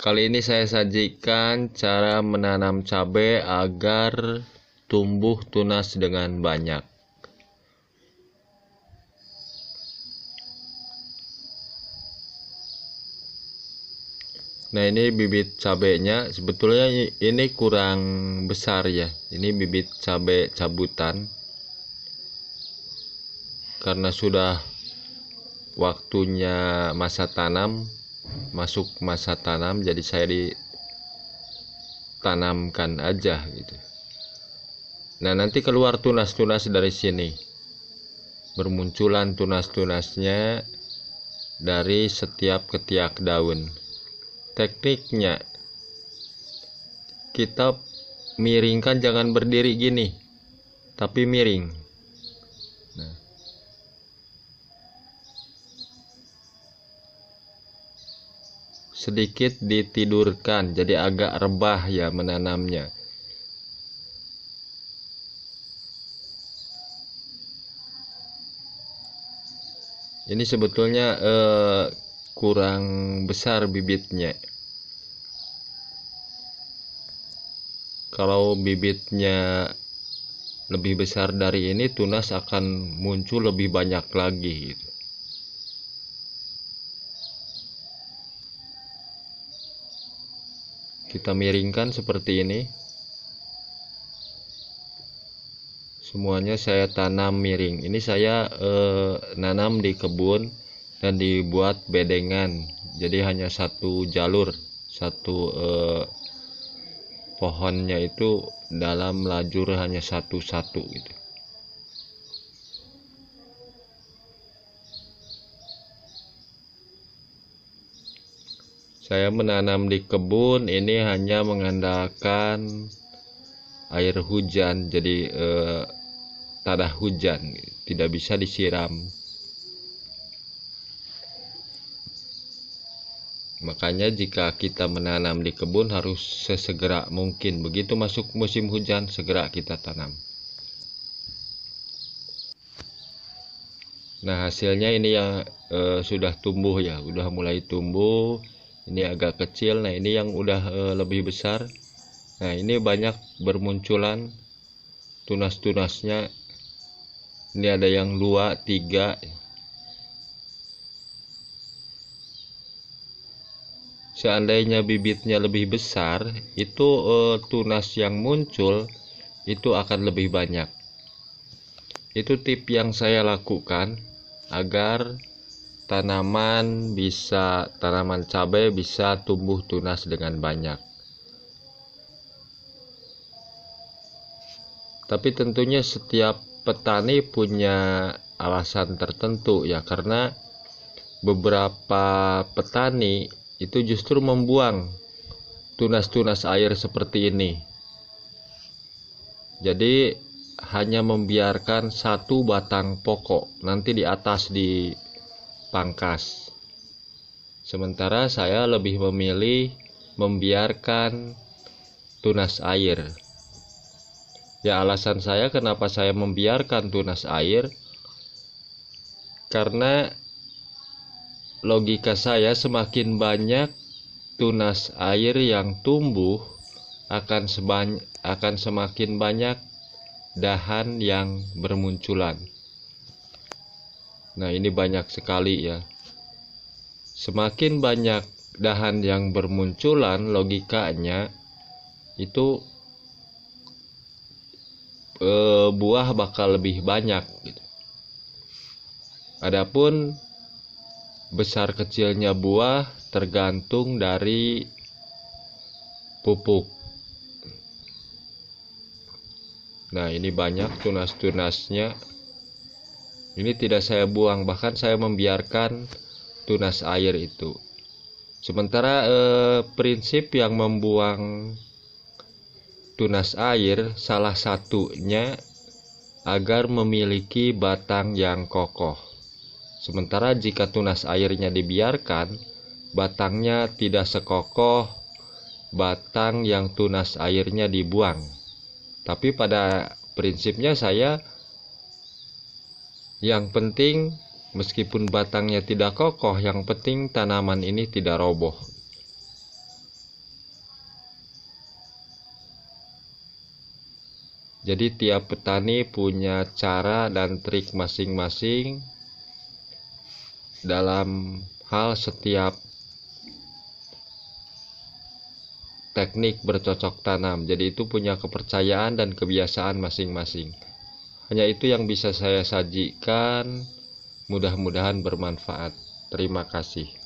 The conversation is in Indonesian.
Kali ini saya sajikan cara menanam cabai agar tumbuh tunas dengan banyak. Nah, ini bibit cabenya. Sebetulnya ini kurang besar ya. Ini bibit cabai cabutan. Karena sudah waktunya masa tanam, masuk masa tanam, jadi saya ditanamkan aja gitu. Nah, nanti keluar tunas-tunas dari sini. Bermunculan tunas-tunasnya dari setiap ketiak daun. Tekniknya, kita miringkan, jangan berdiri gini, tapi miring. Nah, sedikit ditidurkan, jadi agak rebah ya menanamnya. Ini sebetulnya kurang besar bibitnya. Kalau bibitnya lebih besar dari ini, tunas akan muncul lebih banyak lagi gitu. Kita miringkan seperti ini. Semuanya saya tanam miring. Ini saya nanam di kebun dan dibuat bedengan. Jadi hanya satu jalur, satu pohonnya itu dalam lajur hanya satu-satu gitu. Saya menanam di kebun ini hanya mengandalkan air hujan, jadi tanah hujan, tidak bisa disiram. Makanya jika kita menanam di kebun harus sesegera mungkin. Begitu masuk musim hujan, segera kita tanam. Nah, hasilnya ini yang sudah tumbuh ya, udah mulai tumbuh. Ini agak kecil. Nah, ini yang udah lebih besar. Nah, ini banyak bermunculan tunas-tunasnya. Ini ada yang 2, 3. Seandainya bibitnya lebih besar, itu tunas yang muncul itu akan lebih banyak. Itu tips yang saya lakukan agar tanaman cabai bisa tumbuh tunas dengan banyak. Tapi tentunya setiap petani punya alasan tertentu ya, karena beberapa petani itu justru membuang tunas-tunas air seperti ini. Jadi hanya membiarkan satu batang pokok, nanti di atas dipangkas. Sementara saya lebih memilih membiarkan tunas air. Ya, alasan saya kenapa saya membiarkan tunas air, karena logika saya semakin banyak tunas air yang tumbuh, akan semakin banyak dahan yang bermunculan. Nah, ini banyak sekali ya. Semakin banyak dahan yang bermunculan, logikanya itu buah bakal lebih banyak gitu. Adapun besar kecilnya buah tergantung dari pupuk. Nah, ini banyak tunas-tunasnya. Ini tidak saya buang, bahkan saya membiarkan tunas air itu. Sementara prinsip yang membuang tunas air salah satunya agar memiliki batang yang kokoh. Sementara jika tunas airnya dibiarkan, batangnya tidak sekokoh batang yang tunas airnya dibuang. Tapi pada prinsipnya saya, yang penting meskipun batangnya tidak kokoh, yang penting tanaman ini tidak roboh. Jadi tiap petani punya cara dan trik masing-masing dalam hal setiap teknik bercocok tanam. Jadi itu punya kepercayaan dan kebiasaan masing-masing. Hanya itu yang bisa saya sajikan. Mudah-mudahan bermanfaat. Terima kasih.